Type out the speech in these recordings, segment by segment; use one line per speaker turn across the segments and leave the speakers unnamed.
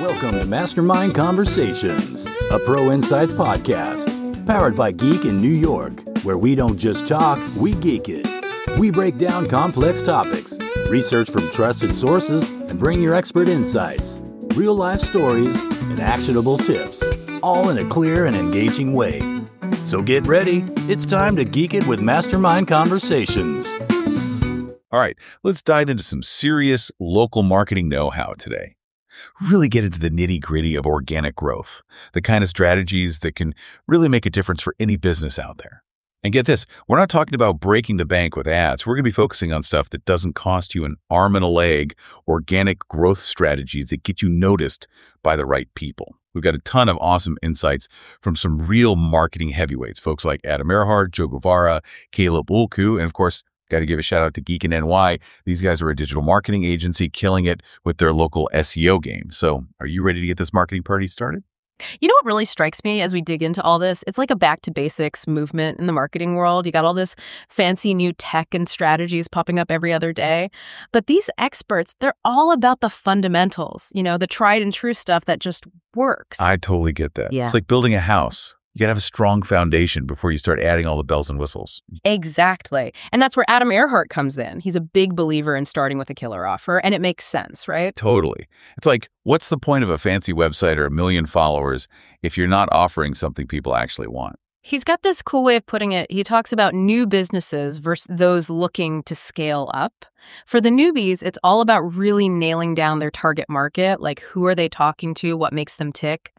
Welcome to Mastermind Conversations, a Pro Insights podcast, powered by Geek in New York, where we don't just talk, we geek it. We break down complex topics, research from trusted sources, and bring your expert insights, real-life stories, and actionable tips, all in a clear and engaging way. So get ready, it's time to geek it with Mastermind Conversations.
All right, let's dive into some serious local marketing know-how today. Really get into the nitty-gritty of organic growth, the kind of strategies that can really make a difference for any business out there. And get this, we're not talking about breaking the bank with ads. We're going to be focusing on stuff that doesn't cost you an arm and a leg, organic growth strategies that get you noticed by the right people. We've got a ton of awesome insights from some real marketing heavyweights, folks like Adam Erhardt, Guevara, Caleb Bullku, and of course, got to give a shout out to Geek and NY. These guys are a digital marketing agency killing it with their local SEO game. So are you ready to get this marketing party started?
You know what really strikes me as we dig into all this? It's like a back to basics movement in the marketing world. You got all this fancy new tech and strategies popping up every other day. But these experts, they're all about the fundamentals, the tried and true stuff that just works.
I totally get that.
Yeah.
It's like building a house. You got to have a strong foundation before you start adding all the bells and whistles.
Exactly. And that's where Adam Erhardt comes in. He's a big believer in starting with a killer offer, and it makes sense, right?
Totally. It's like, what's the point of a fancy website or 1 million followers if you're not offering something people actually want?
He's got this cool way of putting it. He talks about new businesses versus those looking to scale up. For the newbies, it's all about really nailing down their target market, like who are they talking to, what makes them tick.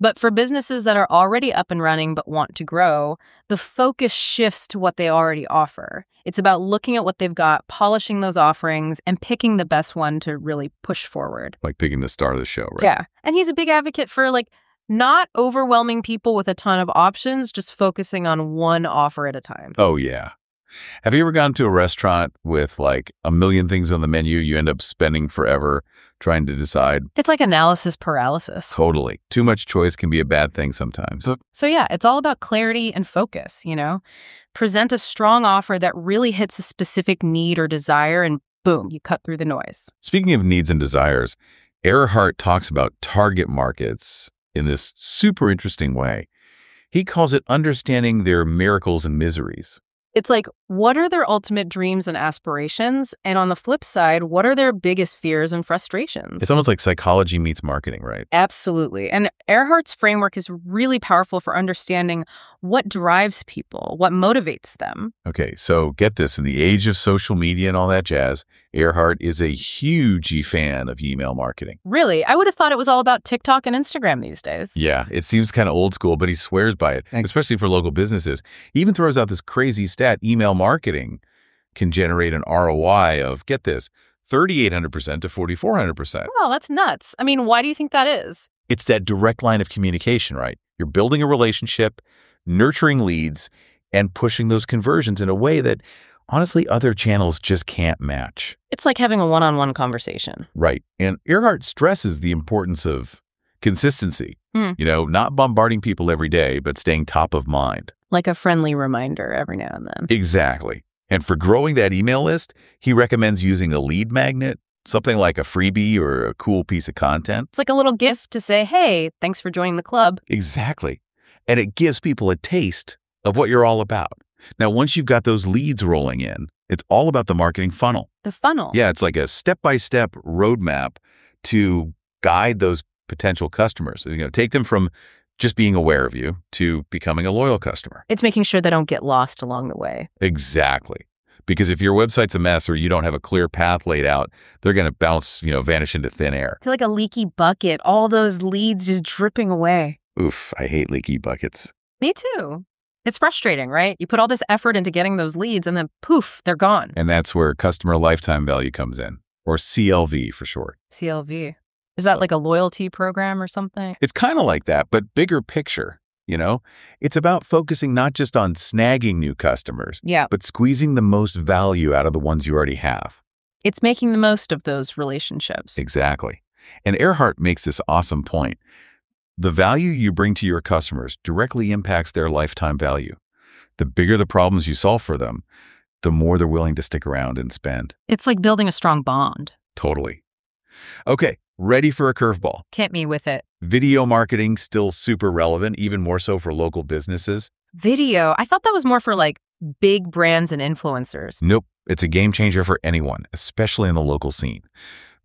But for businesses that are already up and running but want to grow, the focus shifts to what they already offer. It's about looking at what they've got, polishing those offerings, and picking the best one to really push forward.
Like picking the star of the show, right?
Yeah. And he's a big advocate for not overwhelming people with a ton of options, just focusing on one offer at a time.
Oh, yeah. Have you ever gone to a restaurant with like 1 million things on the menu? You end up spending forever trying to decide.
It's like analysis paralysis.
Totally. Too much choice can be a bad thing sometimes.
So yeah, it's all about clarity and focus, Present a strong offer that really hits a specific need or desire, and boom, you cut through the noise.
Speaking of needs and desires, Erhardt talks about target markets in this super interesting way. He calls it understanding their miracles and miseries.
It's like, what are their ultimate dreams and aspirations? And on the flip side, what are their biggest fears and frustrations?
It's almost like psychology meets marketing, right?
Absolutely. And Erhardt's framework is really powerful for understanding what drives people, what motivates them.
Okay, so get this. In the age of social media and all that jazz, Erhardt is a huge fan of email marketing.
Really? I would have thought it was all about TikTok and Instagram these days.
Yeah, it seems kind of old school, but he swears by it, especially for local businesses. He even throws out this crazy stat: email marketing can generate an ROI of, get this, 3,800% to 4,400%.
Oh, that's nuts. I mean, why do you think that is?
It's that direct line of communication, right? You're building a relationship, nurturing leads, and pushing those conversions in a way that, honestly, other channels just can't match.
It's like having a one-on-one conversation.
Right. And Erhardt stresses the importance of consistency. Not bombarding people every day, but staying top of mind.
Like a friendly reminder every now and then.
Exactly. And for growing that email list, he recommends using a lead magnet, something like a freebie or a cool piece of content.
It's like a little gift to say, hey, thanks for joining the club.
Exactly. And it gives people a taste of what you're all about. Now, once you've got those leads rolling in, it's all about the marketing funnel.
The funnel.
Yeah, it's like a step-by-step roadmap to guide those potential customers. Take them from just being aware of you to becoming a loyal customer.
It's making sure they don't get lost along the way.
Exactly. Because if your website's a mess or you don't have a clear path laid out, they're going to bounce, vanish into thin air.
I feel like a leaky bucket, all those leads just dripping away.
Oof, I hate leaky buckets.
Me too. It's frustrating, right? You put all this effort into getting those leads and then poof, they're gone.
And that's where customer lifetime value comes in, or CLV for short.
CLV. Is that like a loyalty program or something?
It's kind of like that, but bigger picture, It's about focusing not just on snagging new customers, but squeezing the most value out of the ones you already have.
It's making the most of those relationships.
Exactly. And Erhardt makes this awesome point. The value you bring to your customers directly impacts their lifetime value. The bigger the problems you solve for them, the more they're willing to stick around and spend.
It's like building a strong bond.
Totally. Okay, ready for a curveball.
Hit me with it.
Video marketing still super relevant, even more so for local businesses.
Video? I thought that was more for like big brands and influencers.
Nope, it's a game changer for anyone, especially in the local scene.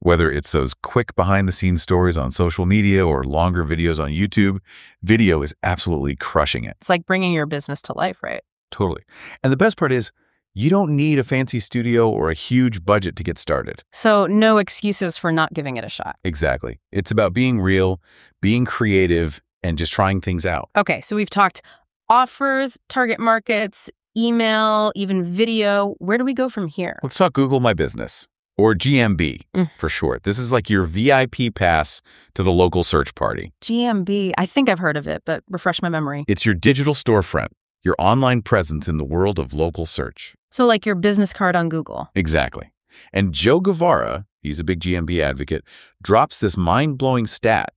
Whether it's those quick behind-the-scenes stories on social media or longer videos on YouTube, video is absolutely crushing it.
It's like bringing your business to life, right?
Totally. And the best part is, you don't need a fancy studio or a huge budget to get started.
So no excuses for not giving it a shot.
Exactly. It's about being real, being creative, and just trying things out.
Okay, so we've talked offers, target markets, email, even video. Where do we go from here?
Let's talk Google My Business, or GMB for short. This is like your VIP pass to the local search party.
GMB, I think I've heard of it, but refresh my memory.
It's your digital storefront, your online presence in the world of local search.
So like your business card on Google.
Exactly. And Joe Guevara, he's a big GMB advocate, drops this mind-blowing stat.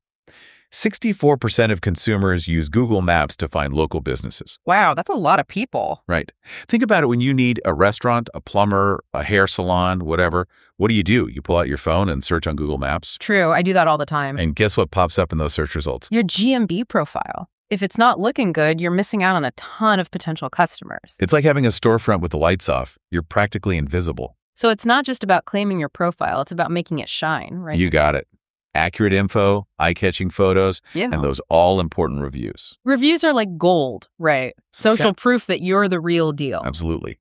64% of consumers use Google Maps to find local businesses.
Wow, that's a lot of people.
Right. Think about it when you need a restaurant, a plumber, a hair salon, whatever. What do? You pull out your phone and search on Google Maps.
True, I do that all the time.
And guess what pops up in those search results?
Your GMB profile. If it's not looking good, you're missing out on a ton of potential customers.
It's like having a storefront with the lights off. You're practically invisible.
So it's not just about claiming your profile, it's about making it shine, right?
You got it. Accurate info, eye-catching photos, and those all-important reviews.
Reviews are like gold, right? Social proof that you're the real deal.
Absolutely.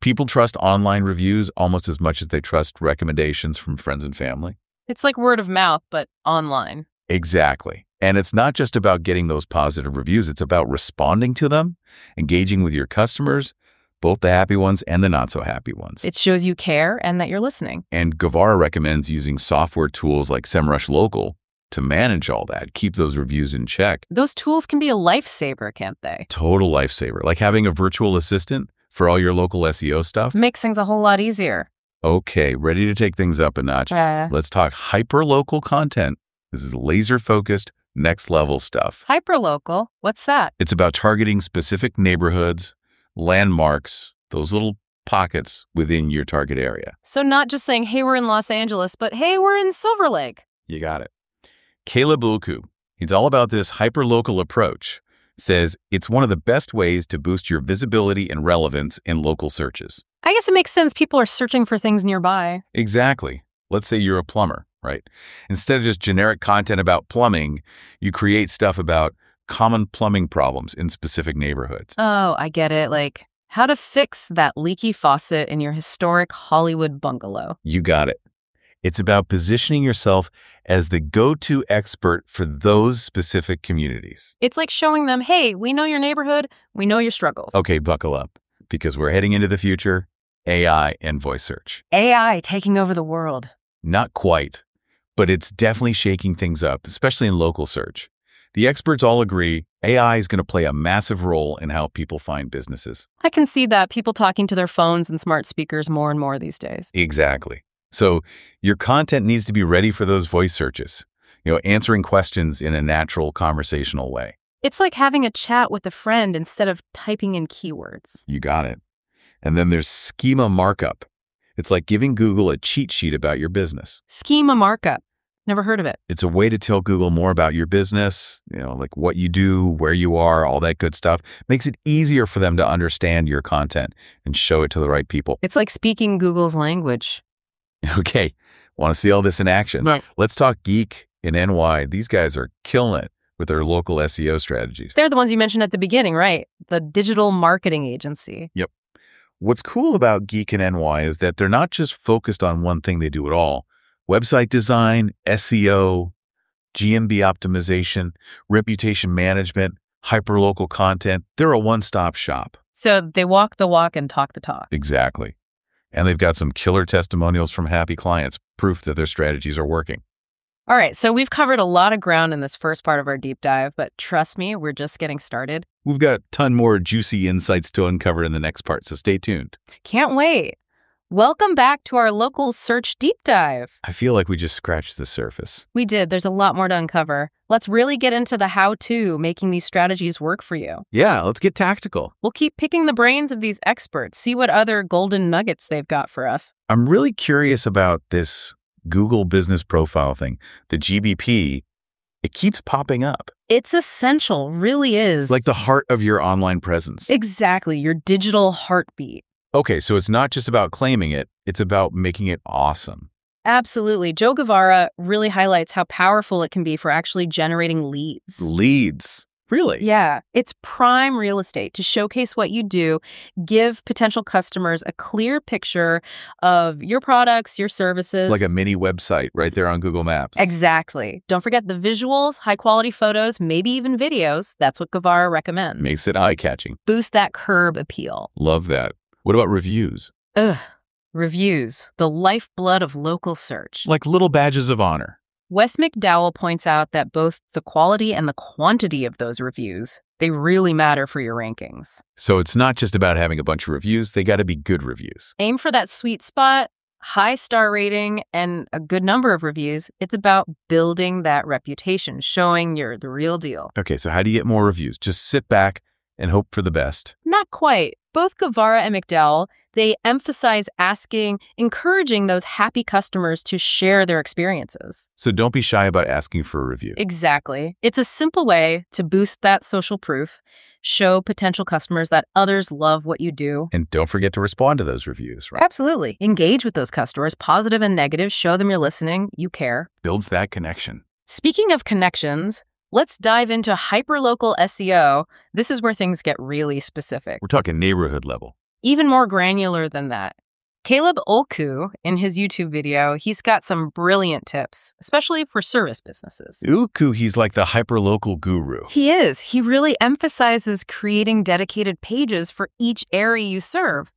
People trust online reviews almost as much as they trust recommendations from friends and family.
It's like word of mouth, but online.
Exactly. And it's not just about getting those positive reviews. It's about responding to them, engaging with your customers, both the happy ones and the not so happy ones.
It shows you care and that you're listening.
And Guevara recommends using software tools like SEMrush Local to manage all that, keep those reviews in check.
Those tools can be a lifesaver, can't they?
Total lifesaver. Like having a virtual assistant for all your local SEO stuff.
Makes things a whole lot easier.
Okay, ready to take things up a notch. Let's talk hyper-local content. This is laser-focused, next-level stuff.
Hyper-local? What's that?
It's about targeting specific neighborhoods, landmarks, those little pockets within your target area.
So not just saying, hey, we're in Los Angeles, but hey, we're in Silver Lake.
You got it. Caleb Bullku, he's all about this hyper-local approach, says it's one of the best ways to boost your visibility and relevance in local searches.
I guess it makes sense. People are searching for things nearby.
Exactly. Let's say you're a plumber, right? Instead of just generic content about plumbing, you create stuff about common plumbing problems in specific neighborhoods.
Oh, I get it. Like how to fix that leaky faucet in your historic Hollywood bungalow.
You got it. It's about positioning yourself as the go-to expert for those specific communities.
It's like showing them, hey, we know your neighborhood, we know your struggles.
Okay, buckle up, because we're heading into the future, AI and voice search.
AI taking over the world.
Not quite, but it's definitely shaking things up, especially in local search. The experts all agree AI is going to play a massive role in how people find businesses.
I can see that. People talking to their phones and smart speakers more and more these days.
Exactly. So your content needs to be ready for those voice searches, answering questions in a natural conversational way.
It's like having a chat with a friend instead of typing in keywords.
You got it. And then there's schema markup. It's like giving Google a cheat sheet about your business.
Schema markup. Never heard of it.
It's a way to tell Google more about your business, like what you do, where you are, all that good stuff. Makes it easier for them to understand your content and show it to the right people.
It's like speaking Google's language.
Okay, want to see all this in action?
Right.
Let's talk Geek and NY. These guys are killing it with their local SEO strategies.
They're the ones you mentioned at the beginning, right? The digital marketing agency.
Yep. What's cool about Geek and NY is that they're not just focused on one thing, they do it all. Website design, SEO, GMB optimization, reputation management, hyperlocal content. They're a one-stop shop.
So they walk the walk and talk the talk.
Exactly. And they've got some killer testimonials from happy clients, proof that their strategies are working.
All right, so we've covered a lot of ground in this first part of our deep dive, but trust me, we're just getting started.
We've got a ton more juicy insights to uncover in the next part, so stay tuned.
Can't wait. Welcome back to our local search deep dive.
I feel like we just scratched the surface.
We did. There's a lot more to uncover. Let's really get into the how-to, making these strategies work for you.
Yeah, let's get tactical.
We'll keep picking the brains of these experts, see what other golden nuggets they've got for us.
I'm really curious about this Google Business Profile thing, the GBP, it keeps popping up.
It's essential, really is.
Like the heart of your online presence.
Exactly, your digital heartbeat.
Okay, so it's not just about claiming it, it's about making it awesome.
Absolutely. Joe Guevara really highlights how powerful it can be for actually generating leads.
Leads? Really?
Yeah, it's prime real estate to showcase what you do, give potential customers a clear picture of your products, your services.
Like a mini website right there on Google Maps.
Exactly. Don't forget the visuals, high-quality photos, maybe even videos. That's what Guevara recommends.
Makes it eye-catching.
Boost that curb appeal.
Love that. What about reviews?
Ugh. Reviews, the lifeblood of local search.
Like little badges of honor.
Wes McDowell points out that both the quality and the quantity of those reviews, they really matter for your rankings.
So it's not just about having a bunch of reviews, they got to be good reviews.
Aim for that sweet spot, high star rating, and a good number of reviews. It's about building that reputation, showing you're the real deal.
Okay, so how do you get more reviews? Just sit back and hope for the best.
Not quite. Both Guevara and McDowell, they emphasize encouraging those happy customers to share their experiences.
So don't be shy about asking for a review.
Exactly. It's a simple way to boost that social proof, show potential customers that others love what you do.
And don't forget to respond to those reviews, right?
Absolutely. Engage with those customers, positive and negative. Show them you're listening, you care.
Builds that connection.
Speaking of connections, let's dive into hyperlocal SEO. This is where things get really specific.
We're talking neighborhood level.
Even more granular than that. Caleb Bullku, in his YouTube video, he's got some brilliant tips, especially for service businesses.
Bullku, he's like the hyperlocal guru.
He is. He really emphasizes creating dedicated pages for each area you serve,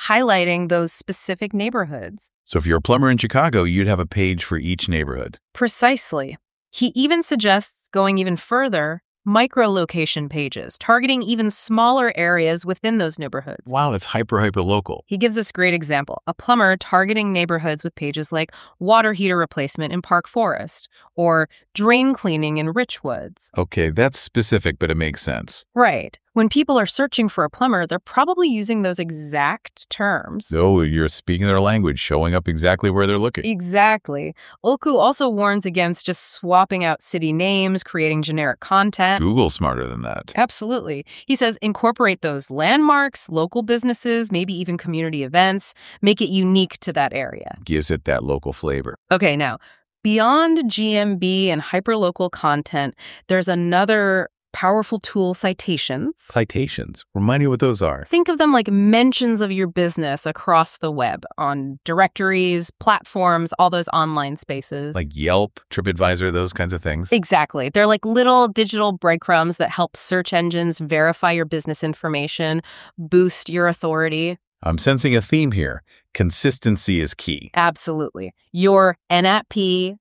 highlighting those specific neighborhoods.
So if you're a plumber in Chicago, you'd have a page for each neighborhood.
Precisely. He even suggests going even further, micro-location pages, targeting even smaller areas within those neighborhoods.
Wow, that's hyper-local.
He gives this great example. A plumber targeting neighborhoods with pages like water heater replacement in Park Forest or drain cleaning in Richwoods.
Okay, that's specific, but it makes sense.
Right. When people are searching for a plumber, they're probably using those exact terms.
Oh, you're speaking their language, showing up exactly where they're looking.
Exactly. Bullku also warns against just swapping out city names, creating generic content.
Google's smarter than that.
Absolutely. He says incorporate those landmarks, local businesses, maybe even community events, make it unique to that area.
Gives it that local flavor.
Okay, now, beyond GMB and hyperlocal content, there's another powerful tool, citations.
Citations. Remind me what those are.
Think of them like mentions of your business across the web on directories, platforms, all those online spaces.
Like Yelp, TripAdvisor, those kinds of things.
Exactly. They're like little digital breadcrumbs that help search engines verify your business information, boost your authority.
I'm sensing a theme here. Consistency is key.
Absolutely. Your NAP,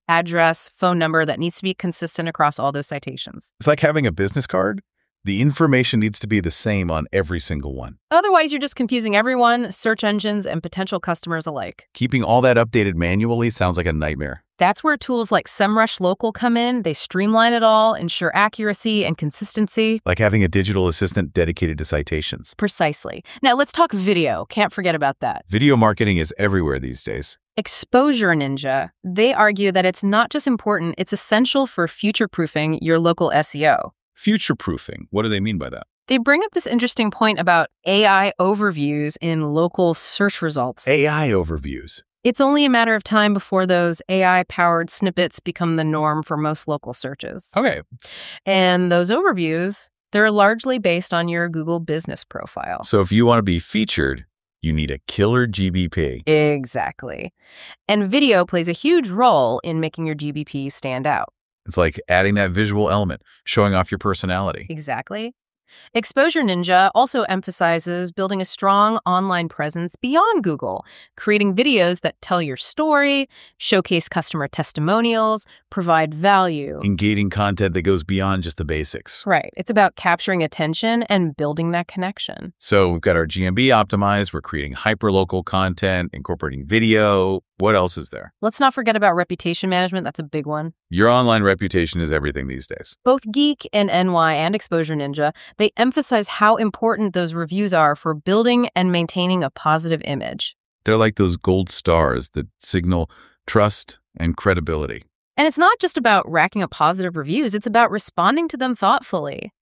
address, phone number, that needs to be consistent across all those citations.
It's like having a business card. The information needs to be the same on every single one.
Otherwise, you're just confusing everyone, search engines, and potential customers alike.
Keeping all that updated manually sounds like a nightmare.
That's where tools like SEMrush Local come in. They streamline it all, ensure accuracy and consistency.
Like having a digital assistant dedicated to citations.
Precisely. Now, let's talk video. Can't forget about that.
Video marketing is everywhere these days.
Exposure Ninja, they argue that it's not just important, it's essential for future-proofing your local SEO.
Future-proofing. What do they mean by that?
They bring up this interesting point about AI overviews in local search results.
AI overviews.
It's only a matter of time before those AI-powered snippets become the norm for most local searches.
Okay.
And those overviews, they're largely based on your Google business profile.
So if you want to be featured, you need a killer GBP.
Exactly. And video plays a huge role in making your GBP stand out.
It's like adding that visual element, showing off your personality.
Exactly. Exposure Ninja also emphasizes building a strong online presence beyond Google, creating videos that tell your story, showcase customer testimonials, provide value.
Engaging content that goes beyond just the basics.
Right. It's about capturing attention and building that connection.
So we've got our GMB optimized. We're creating hyperlocal content, incorporating video. What else is there?
Let's not forget about reputation management. That's a big one.
Your online reputation is everything these days.
Both Geek and NY and Exposure Ninja, they emphasize how important those reviews are for building and maintaining a positive image.
They're like those gold stars that signal trust And credibility.
And it's not just about racking up positive reviews, it's about responding to them thoughtfully,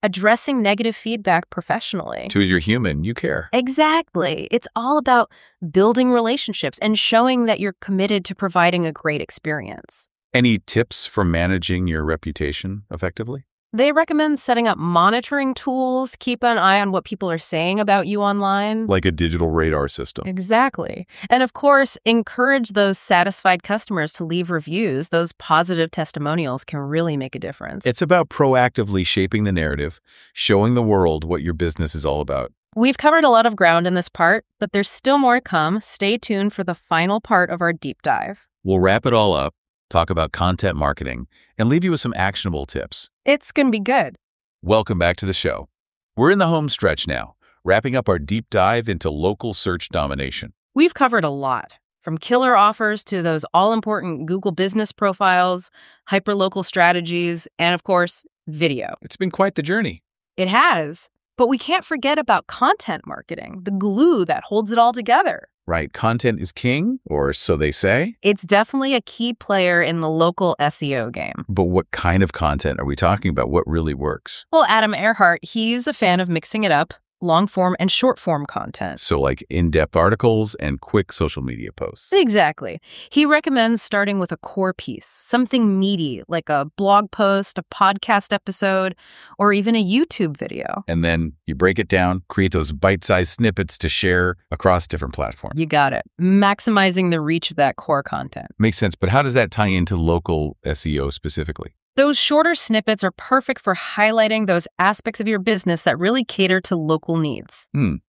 addressing negative feedback professionally.
Because you're human, you care.
Exactly. It's all about building relationships and showing that you're committed to providing a great experience.
Any tips for managing your reputation effectively?
They recommend setting up monitoring tools, keep an eye on what people are saying about you online.
Like a digital radar system.
Exactly. And of course, encourage those satisfied customers to leave reviews. Those positive testimonials can really make a difference.
It's about proactively shaping the narrative, showing the world what your business is all about.
We've covered a lot of ground in this part, but there's still more to come. Stay tuned for the final part of our deep dive.
We'll wrap it all up, talk about content marketing, and leave you with some actionable tips.
It's going to be good.
Welcome back to the show. We're in the home stretch now, wrapping up our deep dive into local search domination.
We've covered a lot, from killer offers to those all-important Google business profiles, hyperlocal strategies, and of course, video.
It's been quite the journey.
It has, but we can't forget about content marketing, the glue that holds it all together.
Right, content is king, or so they say.
It's definitely a key player in the local SEO game.
But what kind of content are we talking about? What really works?
Well, Adam Erhardt, he's a fan of mixing it up, long-form and short-form content.
So like in-depth articles and quick social media posts.
Exactly. He recommends starting with a core piece, something meaty, like a blog post, a podcast episode, or even a YouTube video.
And then you break it down, create those bite-sized snippets to share across different platforms.
You got it. Maximizing the reach of that core content.
Makes sense, but how does that tie into local SEO specifically?
Those shorter snippets are perfect for highlighting those aspects of your business that really cater to local needs.
I'm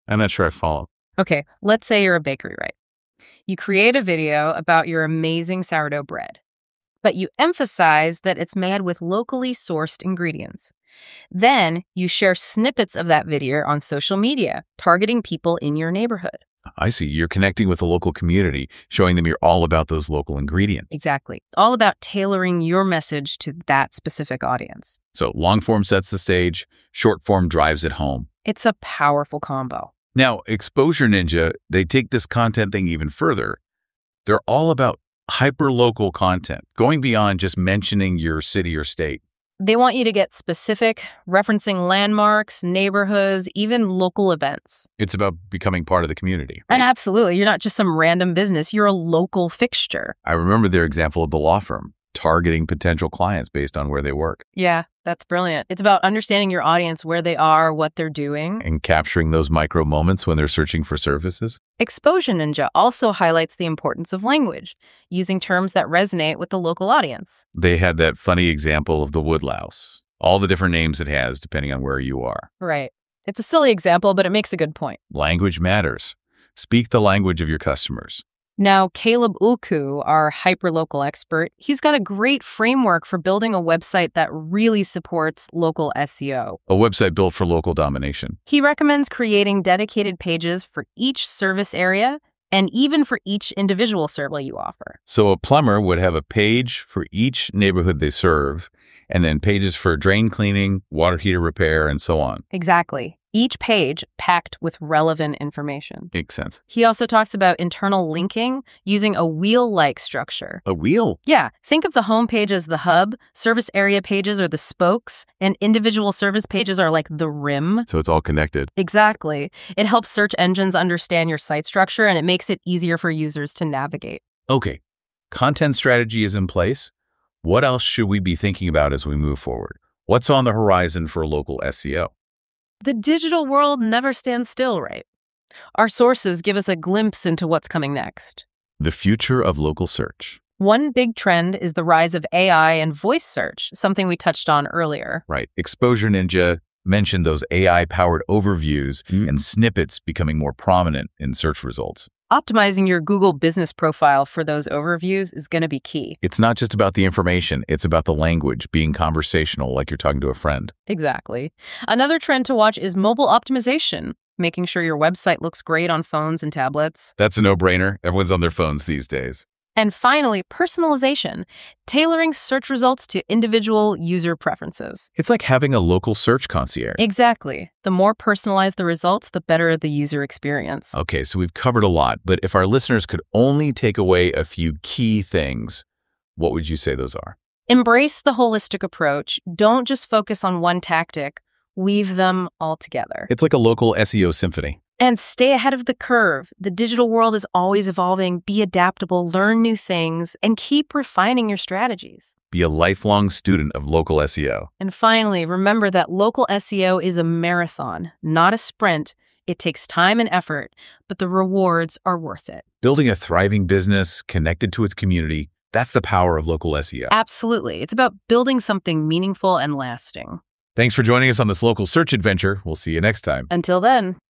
not sure I follow.
Okay, let's say you're a bakery, right? You create a video about your amazing sourdough bread, but you emphasize that it's made with locally sourced ingredients. Then you share snippets of that video on social media, targeting people in your neighborhood.
I see. You're connecting with the local community, showing them you're all about those local ingredients.
Exactly. It's all about tailoring your message to that specific audience.
So long form sets the stage, short form drives it home.
It's a powerful combo.
Now, Exposure Ninja, they take this content thing even further. They're all about hyper-local content, going beyond just mentioning your city or state.
They want you to get specific, referencing landmarks, neighborhoods, even local events.
It's about becoming part of the community.
And absolutely, you're not just some random business, you're a local fixture.
I remember their example of the law firm, targeting potential clients based on where they work.
Yeah, that's brilliant. It's about understanding your audience, where they are, what they're doing.
And capturing those micro moments when they're searching for services.
Exposure Ninja also highlights the importance of language, using terms that resonate with the local audience.
They had that funny example of the woodlouse, all the different names it has depending on where you are.
Right. It's a silly example, but it makes a good point.
Language matters. Speak the language of your customers.
Now, Caleb Bullku, our hyperlocal expert, he's got a great framework for building a website that really supports local SEO.
A website built for local domination.
He recommends creating dedicated pages for each service area and even for each individual service you offer.
So a plumber would have a page for each neighborhood they serve, and then pages for drain cleaning, water heater repair, and so on.
Exactly. Each page packed with relevant information.
Makes sense.
He also talks about internal linking using a wheel-like structure.
A wheel?
Yeah. Think of the home page as the hub, service area pages are the spokes, and individual service pages are like the rim.
So it's all connected.
Exactly. It helps search engines understand your site structure, and it makes it easier for users to navigate.
Okay. Content strategy is in place. What else should we be thinking about as we move forward? What's on the horizon for local SEO?
The digital world never stands still, right? Our sources give us a glimpse into what's coming next.
The future of local search.
One big trend is the rise of AI and voice search, something we touched on earlier.
Right. Exposure Ninja mentioned those AI-powered overviews and snippets becoming more prominent in search results.
Optimizing your Google business profile for those overviews is going to be key.
It's not just about the information, it's about the language, being conversational like you're talking to a friend.
Exactly. Another trend to watch is mobile optimization, making sure your website looks great on phones and tablets.
That's a no-brainer. Everyone's on their phones these days.
And finally, personalization, tailoring search results to individual user preferences.
It's like having a local search concierge.
Exactly. The more personalized the results, the better the user experience.
Okay, so we've covered a lot, but if our listeners could only take away a few key things, what would you say those are?
Embrace the holistic approach. Don't just focus on one tactic. Weave them all together.
It's like a local SEO symphony.
And stay ahead of the curve. The digital world is always evolving. Be adaptable, learn new things, and keep refining your strategies.
Be a lifelong student of local SEO.
And finally, remember that local SEO is a marathon, not a sprint. It takes time and effort, but the rewards are worth it.
Building a thriving business connected to its community, that's the power of local SEO.
Absolutely. It's about building something meaningful and lasting.
Thanks for joining us on this local search adventure. We'll see you next time.
Until then.